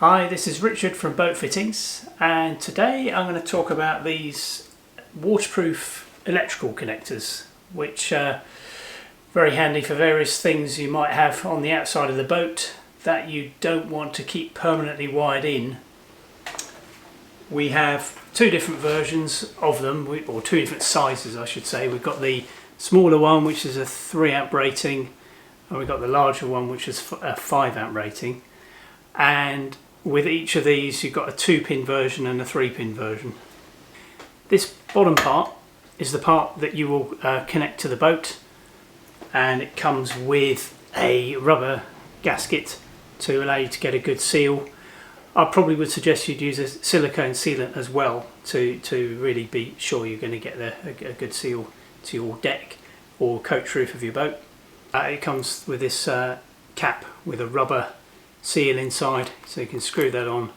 Hi, this is Richard from Boat Fittings, and today I'm going to talk about these waterproof electrical connectors, which are very handy for various things you might have on the outside of the boat that you don't want to keep permanently wired in. We have two different versions of them, or two different sizes I should say. We've got the smaller one, which is a 3 amp rating, and we've got the larger one, which is a 5 amp rating. And with each of these you've got a 2-pin version and a 3-pin version. This bottom part is the part that you will connect to the boat, and it comes with a rubber gasket to allow you to get a good seal. I probably would suggest you'd use a silicone sealant as well to really be sure you're going to get a good seal to your deck or coach roof of your boat. It comes with this cap with a rubber seal inside, so you can screw that on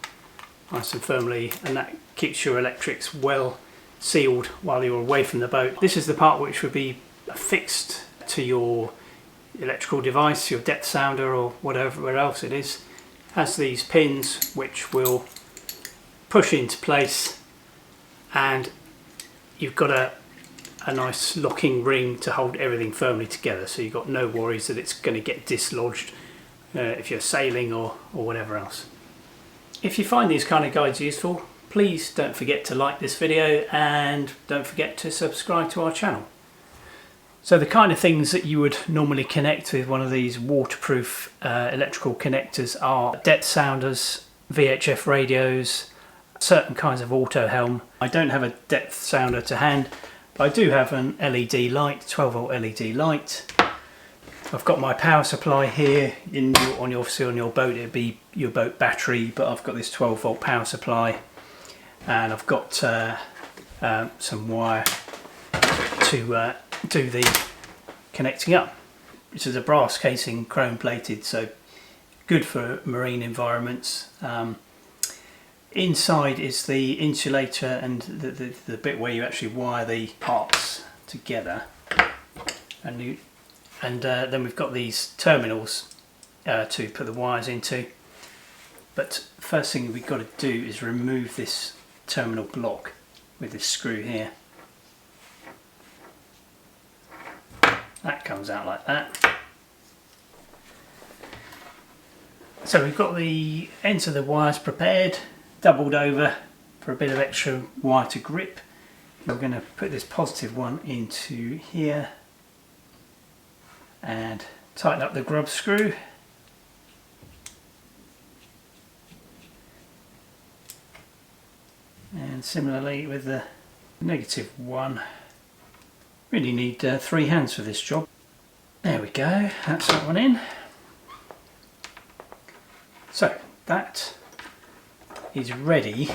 nice and firmly, and that keeps your electrics well sealed while you're away from the boat. This is the part which would be affixed to your electrical device, your depth sounder or whatever else it is. It has these pins which will push into place, and you've got a nice locking ring to hold everything firmly together, so you've got no worries that it's going to get dislodged if you're sailing or whatever else. If you find these kind of guides useful, please don't forget to like this video and don't forget to subscribe to our channel. So the kind of things that you would normally connect with one of these waterproof electrical connectors are depth sounders, VHF radios, certain kinds of auto helm. I don't have a depth sounder to hand, but I do have an LED light, 12 volt LED light. I've got my power supply here. Obviously on your boat it'd be your boat battery, but I've got this 12 volt power supply, and I've got some wire to do the connecting up. This is a brass casing, chrome plated, so good for marine environments. Inside is the insulator and the bit where you actually wire the parts together, and then we've got these terminals to put the wires into. But first thing we've got to do is remove this terminal block with this screw here. That comes out like that. So we've got the ends of the wires prepared, doubled over for a bit of extra wire to grip. We're going to put this positive one into here and tighten up the grub screw. And similarly with the negative one. Really need 3 hands for this job. There we go, that's that one in. So that is ready.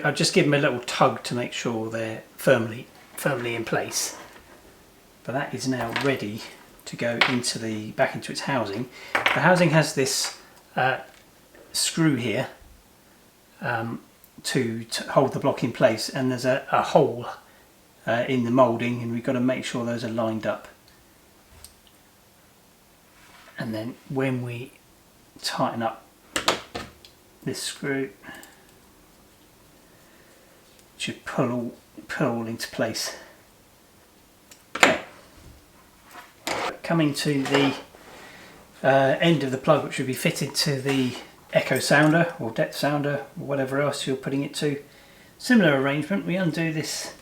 I'll just give them a little tug to make sure they're firmly in place. But that is now ready to go back into its housing. The housing has this screw here to hold the block in place, and there's a hole in the moulding, and we've got to make sure those are lined up. And then when we tighten up this screw, it should pull all into place. Coming to the end of the plug, which would be fitted to the echo sounder or depth sounder or whatever else you're putting it to. Similar arrangement, we undo this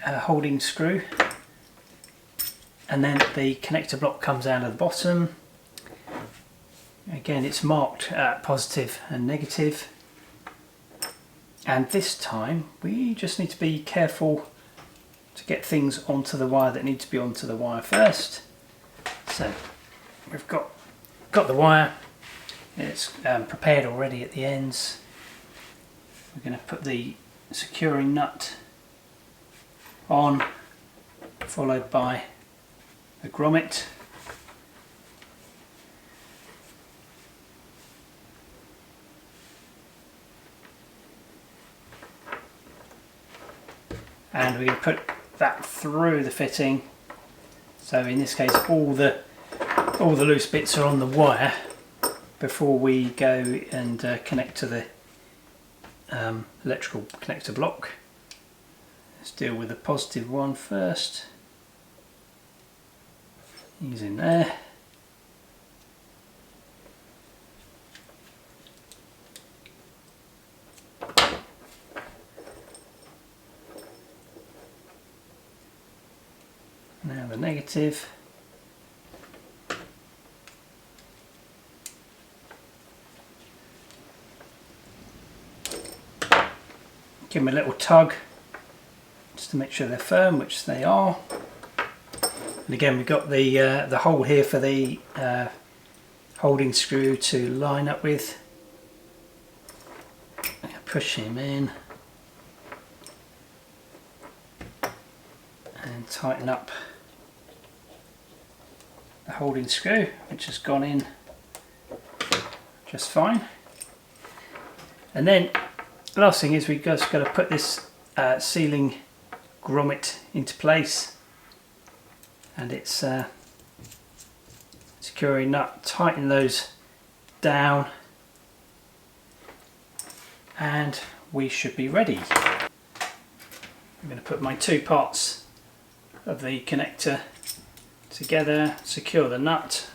holding screw, and then the connector block comes out of the bottom. Again, it's marked positive and negative, and this time we just need to be careful to get things onto the wire that need to be onto the wire first. So we've got the wire, it's prepared already at the ends. We're going to put the securing nut on, followed by a grommet. And we can put that through the fitting. So in this case all the loose bits are on the wire, before we go and connect to the electrical connector block. Let's deal with the positive one first. He's in there. Now the negative. Give them a little tug just to make sure they're firm, which they are. And again, we've got the hole here for the holding screw to line up with. Push him in and tighten up the holding screw, which has gone in just fine. And then the last thing is we've just got to put this ceiling grommet into place, and it's securing nut, tighten those down, and we should be ready. I'm going to put my two parts of the connector together, secure the nut,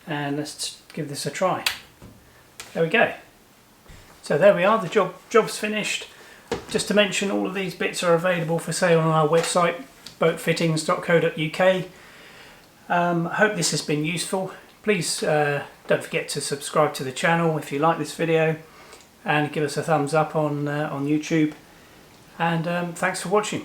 and let's give this a try. There we go. So there we are, the job's finished. Just to mention, all of these bits are available for sale on our website, boatfittings.co.uk. I hope this has been useful. Please don't forget to subscribe to the channel if you like this video, and give us a thumbs up on YouTube. And thanks for watching.